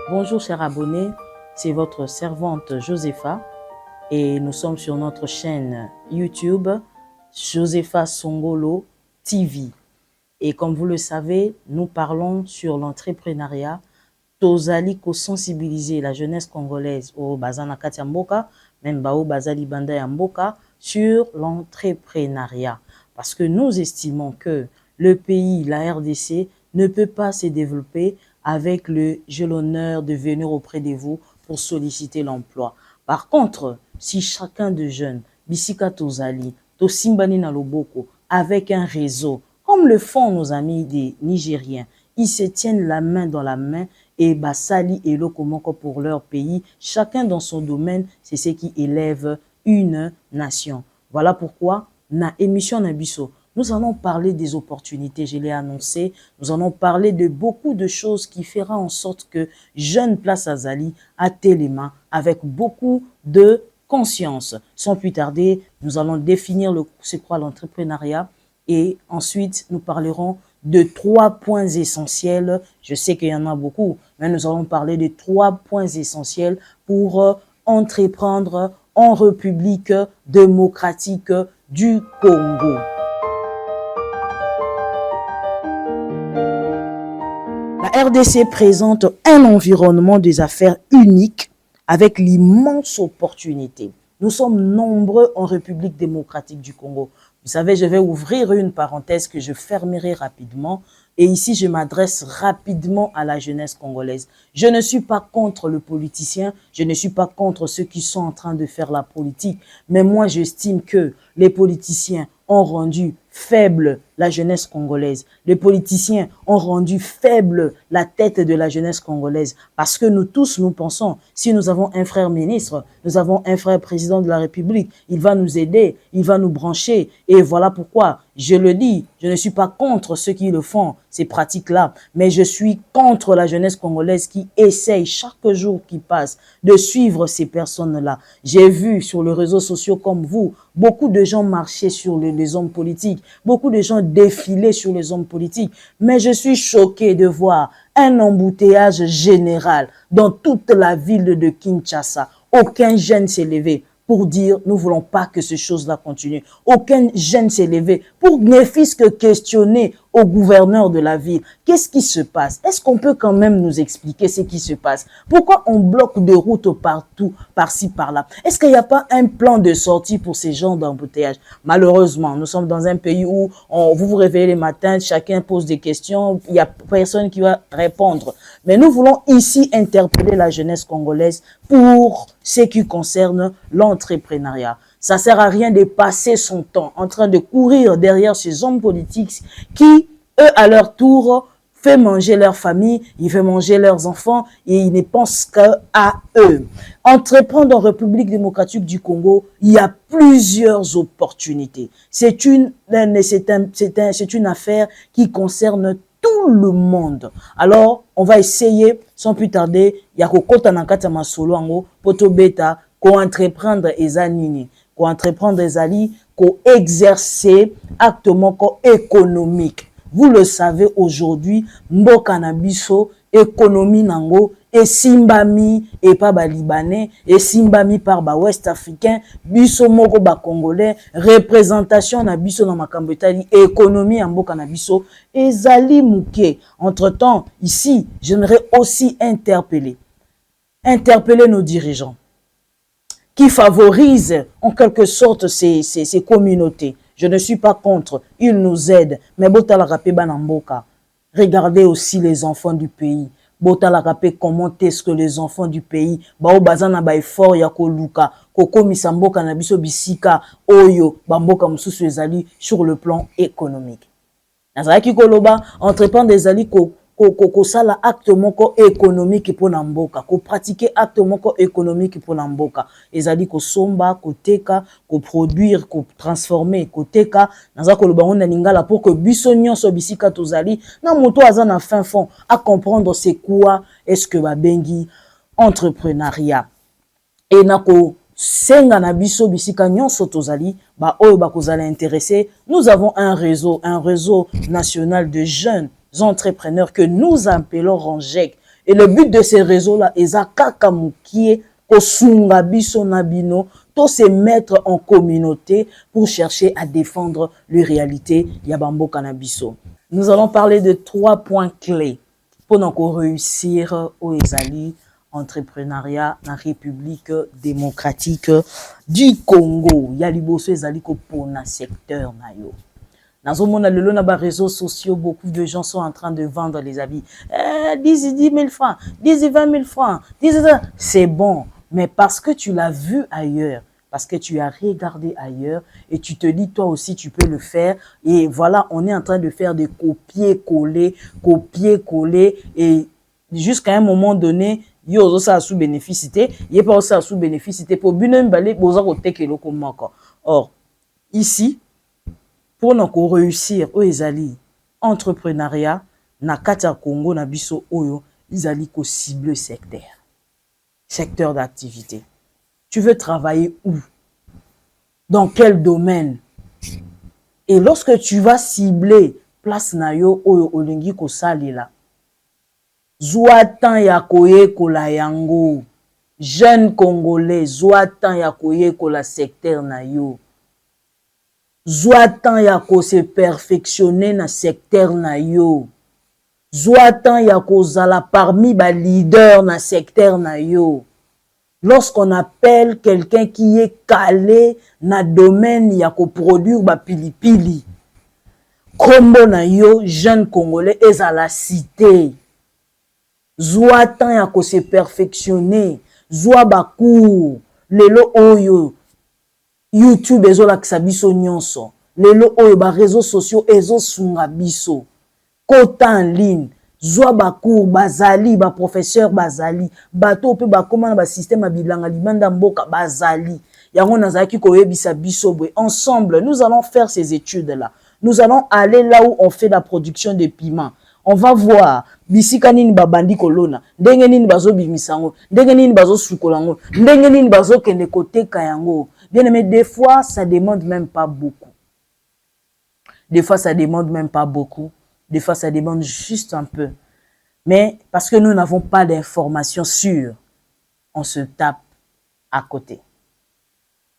Bonjour chers abonnés, c'est votre servante Josepha et nous sommes sur notre chaîne YouTube Josepha Songolo TV. Et comme vous le savez, nous parlons sur l'entrepreneuriat. Tozali ko sensibiliser la jeunesse congolaise au Bazana Katia Mboka, même Bao Bazali Banda Mboka, sur l'entrepreneuriat. Parce que nous estimons que le pays, la RDC, ne peut pas se développer avec j'ai l'honneur de venir auprès de vous pour solliciter l'emploi. Par contre, si chacun de jeunes, Bisika Tozali, Tosimbani Naloboko, avec un réseau, comme le font nos amis des Nigériens, ils se tiennent la main dans la main et basali et lokomoko pour leur pays, chacun dans son domaine, c'est ce qui élève une nation. Voilà pourquoi, na émission Nabiso, nous allons parler des opportunités, je l'ai annoncé, nous allons parler de beaucoup de choses qui fera en sorte que Jeune Place Azali a Téléma avec beaucoup de conscience. Sans plus tarder, nous allons définir c'est quoi l'entrepreneuriat et ensuite nous parlerons de 3 points essentiels. Je sais qu'il y en a beaucoup, mais nous allons parler de 3 points essentiels pour entreprendre en République démocratique du Congo. La RDC présente un environnement des affaires unique avec l'immense opportunité. Nous sommes nombreux en République démocratique du Congo. Vous savez, je vais ouvrir une parenthèse que je fermerai rapidement. Et ici, je m'adresse rapidement à la jeunesse congolaise. Je ne suis pas contre le politicien, je ne suis pas contre ceux qui sont en train de faire la politique. Mais moi, j'estime que les politiciens ont rendu faible la jeunesse congolaise. Les politiciens ont rendu faible la tête de la jeunesse congolaise. Parce que nous tous, nous pensons, si nous avons un frère ministre, nous avons un frère président de la République, il va nous aider, il va nous brancher. Et voilà pourquoi, je le dis, je ne suis pas contre ceux qui le font, ces pratiques-là, mais je suis contre la jeunesse congolaise qui essaye chaque jour qui passe de suivre ces personnes-là. J'ai vu sur les réseaux sociaux comme vous, beaucoup de gens marchaient sur les hommes politiques, beaucoup de gens défilaient sur les hommes politiques, mais je suis choquée de voir un embouteillage général dans toute la ville de Kinshasa. Aucun jeune s'est levé pour dire nous ne voulons pas que ces choses-là continuent. Aucun jeune s'est levé pour ne fût-ce que questionner au gouverneur de la ville. Qu'est-ce qui se passe? Est-ce qu'on peut quand même nous expliquer ce qui se passe? Pourquoi on bloque des routes partout, par-ci, par-là? Est-ce qu'il n'y a pas un plan de sortie pour ces gens d'embouteillage? Malheureusement, nous sommes dans un pays où vous vous réveillez le matin, chacun pose des questions, il n'y a personne qui va répondre. Mais nous voulons ici interpeller la jeunesse congolaise pour ce qui concerne l'entrepreneuriat. Ça sert à rien de passer son temps en train de courir derrière ces hommes politiques qui, eux, à leur tour, font manger leur famille, ils font manger leurs enfants et ils ne pensent qu'à eux. Entreprendre en République démocratique du Congo, il y a plusieurs opportunités. C'est une affaire qui concerne tout le monde. Alors, on va essayer, sans plus tarder, il y a kokota nankata masolo ango, poto beta, ko entreprendre ezanini. Ko entreprendre ezali, ko exercer actement économique. Vous le savez aujourd'hui, mboka na biso, économie nango, et simbami, et pas ba libanais, et simbami par ba ouest africain, biso moko ba congolais, représentation na biso na makambo etali, économie en mboka na biso, ezali muke. Entre temps, ici, j'aimerais aussi interpeller nos dirigeants qui favorisent en quelque sorte ces communautés. Je ne suis pas contre, ils nous aident, mais bota la rapé banamboka. Regardez aussi les enfants du pays. Bota la rapé comment est-ce que les enfants du pays, bao bazana ba effort ya ko luka, koko misamboka na biso bisika, oyo, bamboka mususu ezali sur le plan économique. Nazaki koloba, entreprendre des ali ko sala acte moko économique pour namboka, ko pratiquer acte moko économique pour namboka. Ezali ko somba, ko teka, ko produire, ko transformer, ko teka, naza koloba on ningala pour que biso nyonso bisika tozali, na moto aza na fin fond à comprendre c'est quoi est-ce que ba bengi entrepreneuriat. Et nako senga na biso bisika nyonso tozali, ba oyo ba kozala intéressé, nous avons un réseau national de jeunes entrepreneurs que nous appelons RANJEC Et le but de ces réseaux-là, ezakaka mukie, kosunga biso na bino, tous se mettre en communauté pour chercher à défendre les réalités Yabambo Canabiso. Nous allons parler de 3 points clés pour nous réussir au Ezali entrepreneuriat dans la République démocratique du Congo. Yaliboso Ezali ko pona secteur na yo. Nazomona lelo na ba réseaux sociaux, beaucoup de gens sont en train de vendre les habits. 10 000 francs, 10 20 000 francs, 10 c'est bon. Mais parce que tu l'as vu ailleurs, parce que tu as regardé ailleurs et tu te dis toi aussi tu peux le faire. Et voilà, on est en train de faire des copier-coller et jusqu'à un moment donné, il y a aussi un sous-bénéficité, il n'y a pas aussi un sous-bénéficité pour bien emballer, or, ici, pour nous réussir au Ezali entrepreneuriat, na kati Congo na biso oyo, Ezali ko cible secteur d'activité. Tu veux travailler où? Dans quel domaine? Et lorsque tu vas cibler place na yo oyo olingi ko salela, Zouatan ya koye kola yango, jeune congolais, zouatan ya koye kola secteur na yo. Zouatan ya ko se perfectionner na secteur na yo. Zouatan ya ko zala parmi ba leader na secteur na yo. Lorsqu'on appelle quelqu'un qui est calé na domaine ya ko produire ba pilipili, kombo na yo, jeune congolais, ezala cité. Zouatan ya ko se perfectionner, zoa ba cours, lelo oyo, YouTube ezo la kisabiso nyonso, lelo oyo ba réseaux sociaux ezo sunga biso, kota en ligne, zoa ba cours, bazali, ba professeur bazali, bato pe ba comment ba système abilanga libanda mboka bazali, yango nazaki koyebisa biso bwe, ensemble, nous allons faire ces études-là, nous allons aller là où on fait la production de piments. On va voir bisika nini babandi kolona, ndenge nini bazo bimisango, ndenge nini bazo sukolango, ndenge nini bazo kende kote kayango. Bien aimé, des fois ça demande même pas beaucoup. Des fois ça demande même pas beaucoup. Des fois ça demande juste un peu. Mais parce que nous n'avons pas d'informations sûres, on se tape à côté.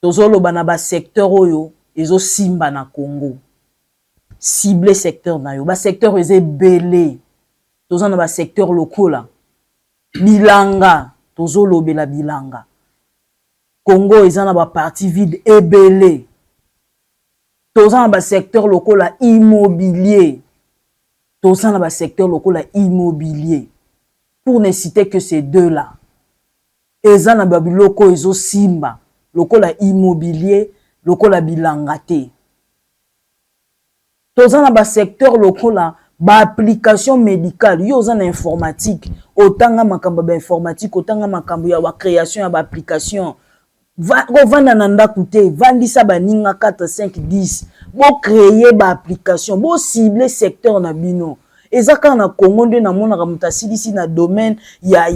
Tozolo banaba secteur oyo, ezo simba na Congo. Cibler secteur na yo, ba secteur eze belé, toza na ba secteur locaux là, bilanga, tozo lobela bilanga, Congo eza na ba partie vide ebelé, toza na ba secteur locaux là immobilier, toza na ba secteur locaux là immobilier, pour ne citer que ces deux là, eza na ba biloko ezo simba, locaux là immobilier, locaux là bilanga te. Toza na ba secteur locaux là, ba application médicale, yo za na informatique, otanga makambo ba informatique, otanga makambo ya ba création ya ba application. Vanda na ndaku te, vandisa ba ninga 4 5 10. Bo créer ba application, bo cibler secteur na bino. Ezaka na Congo nde na mona kamutasili na domaine ya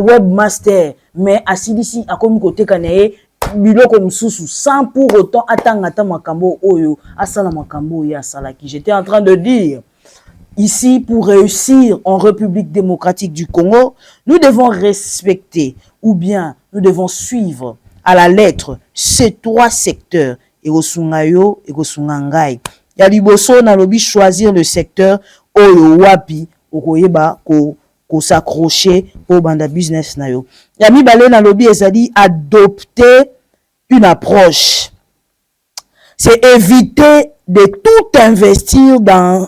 webmaster, mais asilisi akomi koteka na ye biloko mususu sans pour autant atangata makambo oyo asala makambo ya salaki. J'étais en train de dire ici, pour réussir en République démocratique du Congo, nous devons respecter ou bien nous devons suivre à la lettre ces 3 secteurs, Egosungayo, Egosungangai. Ya liboso na lobi choisir le secteur oyo wapi okoyeba ko s'accrocher au banda business na yo. Ya mibale na lobi ezali adopter une approche. C'est éviter de tout investir d'un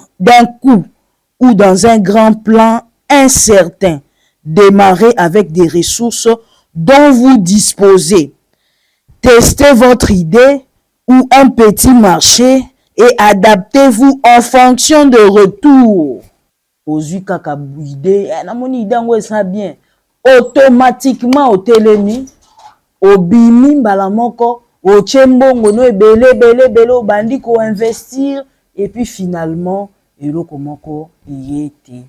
coup ou dans un grand plan incertain. Démarrer avec des ressources dont vous disposez. Testez votre idée ou un petit marché et adaptez-vous en fonction de retour. Ozui kaka idée, na moni idée ngo esa bien. Automatiquement au telemi, obimi mbala moko, o tchembongo no ebele obandi ko investir et puis finalement eloko moko yete.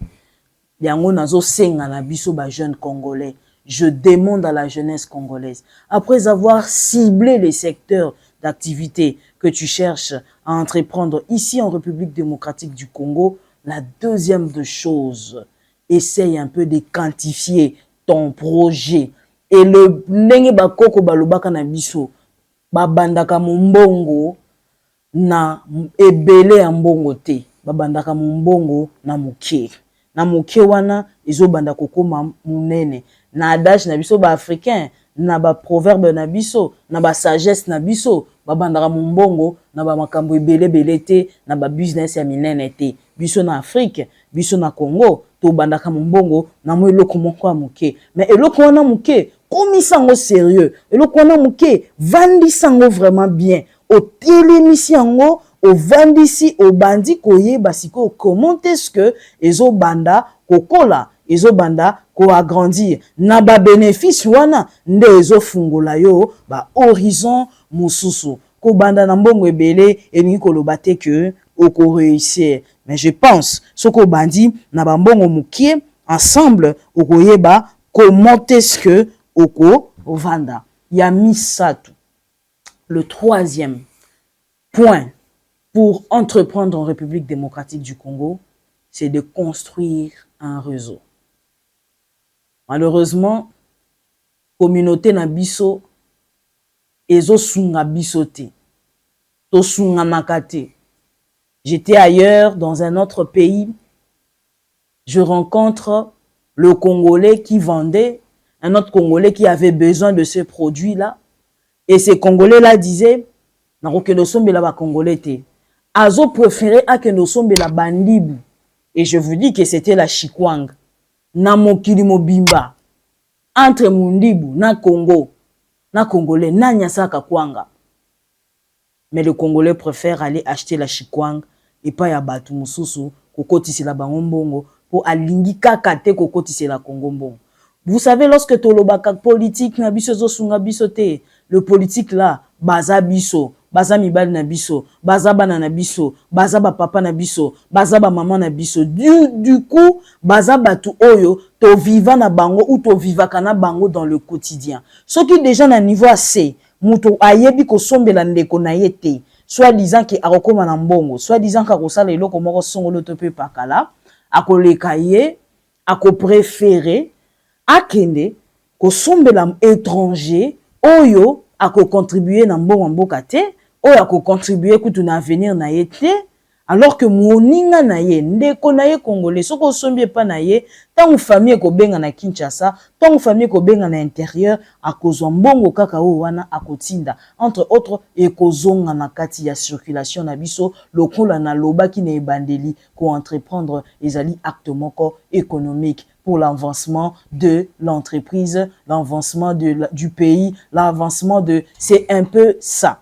Yango nazo senga na biso ba jeunes congolais. Je demande à la jeunesse congolaise, après avoir ciblé les secteurs d'activité que tu cherches à entreprendre ici en République démocratique du Congo, la deuxième de chose, essaye un peu de quantifier ton projet. Et le ndenge bakoko balobaka na biso, babandaka mbongo na ebele ya mbongo te, babandaka mbongo na muke. Na muke wana ezobanda kokoma munene. Na adage na biso ba africain, na ba proverbe na biso, na ba sagesse na biso, babandaka mbongo na ba makambo ebele bele te, na ba business ya minene te. Biso na Afrique, biso na Congo, to bandaka mbongo na mo eloko moko ya muke. Mais eloko wana muke, komisango sérieux. Eloko wana muke, vandisango vraiment bien. Au télémisi yango, au vandisi, au bandi koye basiko, comment est-ce que ezo banda kokola, ezo banda ko agrandir. Na ba bénéfice wana, nde ezo fungola yo, ba horizon mususu. Ko banda na mbongo ebele, elingi koloba te que oko réussir. Mais je pense, soko bandi na ba mbongo mukie, ensemble, oko yeba, comment est-ce que oko vanda. Ya misatu. Le troisième point pour entreprendre en République démocratique du Congo, c'est de construire un réseau. Malheureusement, communauté na biso, ezo sunga biso te, to sunga makate. J'étais ailleurs, dans un autre pays, je rencontre le Congolais qui vendait, un autre Congolais qui avait besoin de ce produit-là, et ces Congolais-là disaient, que nous sommes là Congolais te. Azo préféré à que nous sommes la bandibu. Et je vous dis que c'était la Chikwang. Na mokili mobimba. Entre mundibu, na Congo, na Congolais, na nyasaka kwanga. Mais le Congolais préfère aller acheter la Chikwang et pas ya batu mususu kokotisi la bangombongo pour alingi kakate kokotisi la Congo. Vous savez, lorsque tolobaka politique na biso zo sunga biso te, le politique là, baza biso, baza mibali na biso, baza bana na biso, baza ba papa na biso, baza ba maman na biso. Du coup, baza batu oyo to viva na bango ou to vivaka na bango dans le quotidien. Ce qui déjà na niveau assez, muto ayebi ko sombela ndeko na yete, soit disant ki akokoma na mbongo, soit disant ka kosala eloko moko songolo to pe pakala, akoleka ye, ako préférer akende ko sombela étranger oyo ako contribuer na mbongo mboka te, oyo ako contribuer kutu na avenir na ye te, alors que moninga na ye ndeko na ye congolais soko sombi pa na ye tangu famille ko benga na Kinshasa, tangu famille ko benga na intérieur akozwa mbongo kaka o wana akotinda, entre autres ekozonga na kati ya circulation na biso lokola na loba ki na ebandeli ko entreprendre ezali acte moko économique pour l'avancement de l'entreprise, l'avancement du pays, l'avancement de... C'est un peu ça.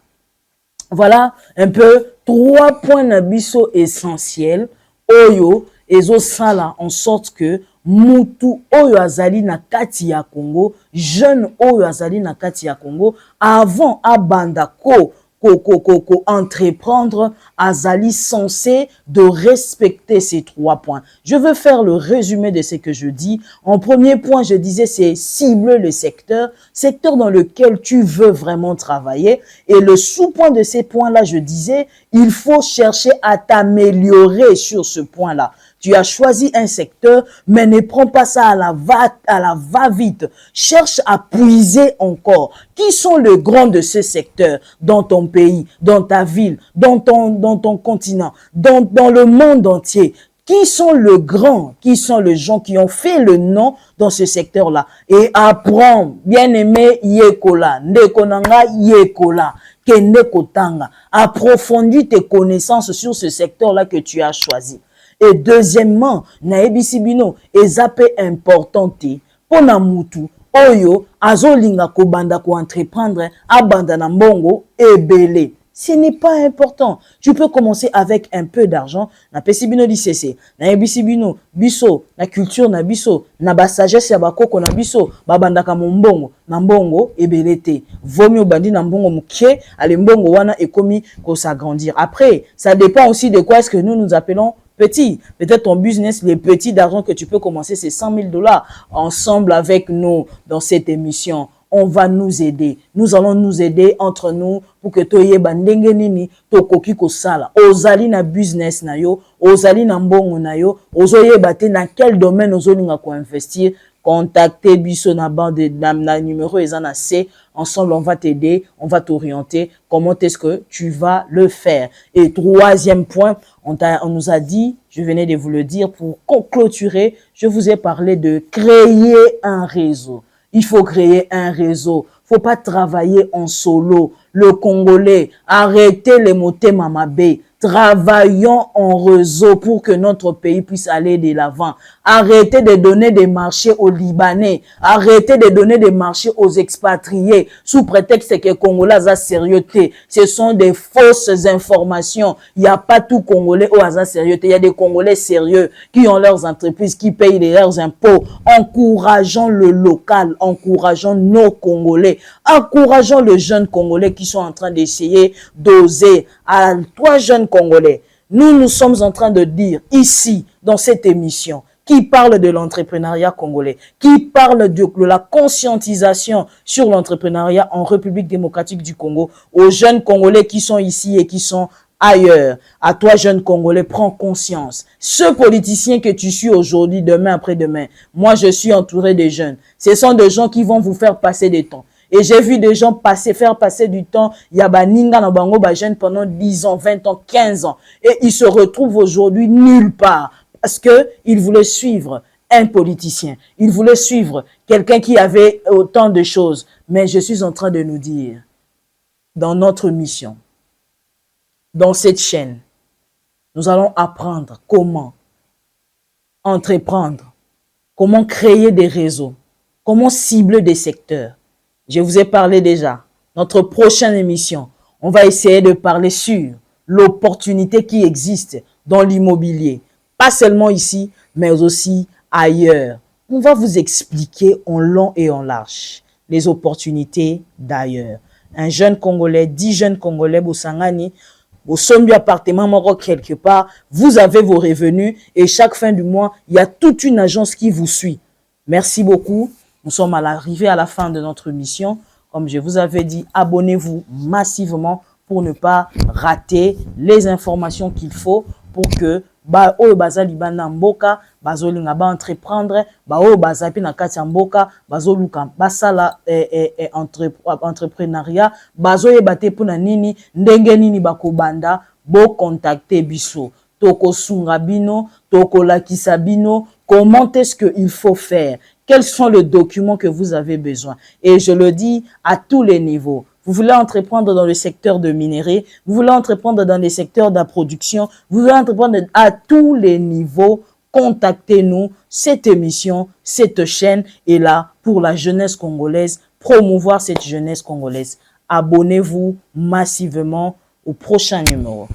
Voilà un peu 3 points nabiso essentiels. Oyo, ezo sala en sorte que mutu oyo azali na kati ya Congo, jeune oyo azali na kati ya Congo, avant abanda ko entreprendre, azali censé de respecter ces 3 points. Je veux faire le résumé de ce que je dis. En premier point, je disais, c'est cibler le secteur dans lequel tu veux vraiment travailler. Et le sous-point de ces points-là, je disais, il faut chercher à t'améliorer sur ce point-là. Tu as choisi un secteur, mais ne prends pas ça à la va-vite. Cherche à puiser encore. Qui sont les grands de ce secteur dans ton pays, dans ta ville, dans ton continent, dans le monde entier? Qui sont les grands? Qui sont les gens qui ont fait le nom dans ce secteur-là? Et apprends, bien-aimé, yekola, ndekonanga, yekola, kende kotanga. Approfondis tes connaissances sur ce secteur-là que tu as choisi. Et deuxièmement, na ebisibino, ezape importante, pona mutu, oyo, azolinga ko banda ko entreprendre, abanda na mbongo, ebele. Ce n'est pas important. Tu peux commencer avec un peu d'argent. Na pesibino di cc, na ebisibino, biso, na culture na biso, na ba sagesse ya bakoko na biso, babanda ka mbongo, na mbongo, ebelete. Vomi obandi na mbongo mukie, ale mbongo wana ekomi ko s'agrandir. Après, ça dépend aussi de quoi est-ce que nous appelons petit. Peut-être ton business, les petits d'argent que tu peux commencer, c'est $100 000 ensemble avec nous dans cette émission. on va nous aider. Nous allons nous aider entre nous pour que toyeba ndenge nini tokoki kosala. Ozali na business na yo, ozali na mbongo na yo, ozoyeba te na quel domaine ozolinga ko investir. Contactez biso na bande na numéro ezana C. Ensemble, on va t'aider, on va t'orienter. Comment est-ce que tu vas le faire? Et troisième point, on nous a dit, je venais de vous le dire, pour clôturer, je vous ai parlé de créer un réseau. Il faut créer un réseau. Faut pas travailler en solo. Le Congolais, arrêtez les motema mabe. Travaillons en réseau pour que notre pays puisse aller de l'avant. Arrêtez de donner des marchés aux Libanais. Arrêtez de donner des marchés aux expatriés sous prétexte que Congolais a sérieuxté. Ce sont des fausses informations. Il n'y a pas tout Congolais au hasard sérieuxté. Il y a des Congolais sérieux qui ont leurs entreprises, qui payent leurs impôts. Encourageons le local, encourageons nos Congolais, encourageons les jeunes Congolais qui sont en train d'essayer d'oser. À toi, jeunes Congolais, nous sommes en train de dire ici, dans cette émission, qui parle de l'entrepreneuriat congolais, qui parle de la conscientisation sur l'entrepreneuriat en République démocratique du Congo, aux jeunes Congolais qui sont ici et qui sont ailleurs. À toi, jeune Congolais, prends conscience. Ce politicien que tu suis aujourd'hui, demain, après-demain, moi, je suis entouré de jeunes. Ce sont des gens qui vont vous faire passer du temps. Et j'ai vu des gens faire passer du temps. Il y a baninga na bango ba jeune pendant 10 ans, 20 ans, 15 ans. Et ils se retrouvent aujourd'hui nulle part. Parce que ils voulaient suivre un politicien. Ils voulaient suivre quelqu'un qui avait autant de choses. Mais je suis en train de nous dire, dans notre mission, dans cette chaîne, nous allons apprendre comment entreprendre, comment créer des réseaux, comment cibler des secteurs. Je vous ai parlé déjà. Notre prochaine émission, on va essayer de parler sur l'opportunité qui existe dans l'immobilier. Pas seulement ici, mais aussi ailleurs. On va vous expliquer en long et en large les opportunités d'ailleurs. Un jeune Congolais, 10 jeunes Congolais, Bosangani, au sommet du appartement Maroc quelque part, vous avez vos revenus et chaque fin du mois, il y a toute une agence qui vous suit. Merci beaucoup. Nous sommes arrivés à la fin de notre mission. Comme je vous avais dit, abonnez-vous massivement pour ne pas rater les informations qu'il faut pour que oyo bazali bana mboka bazolinga ba entreprendre oyo bazapi na kati ya mboka bazoluka basala entrepreneuriat bazoyeba te mpona nini ndenge nini bakobanda bo contacter biso toko sunga bino toko lakisa bino comment est-ce que il faut faire. Quels sont les documents que vous avez besoin? Et je le dis à tous les niveaux. Vous voulez entreprendre dans le secteur de minerai, vous voulez entreprendre dans les secteurs de la production, vous voulez entreprendre à tous les niveaux, contactez-nous. Cette émission, cette chaîne est là pour la jeunesse congolaise, promouvoir cette jeunesse congolaise. Abonnez-vous massivement au prochain numéro.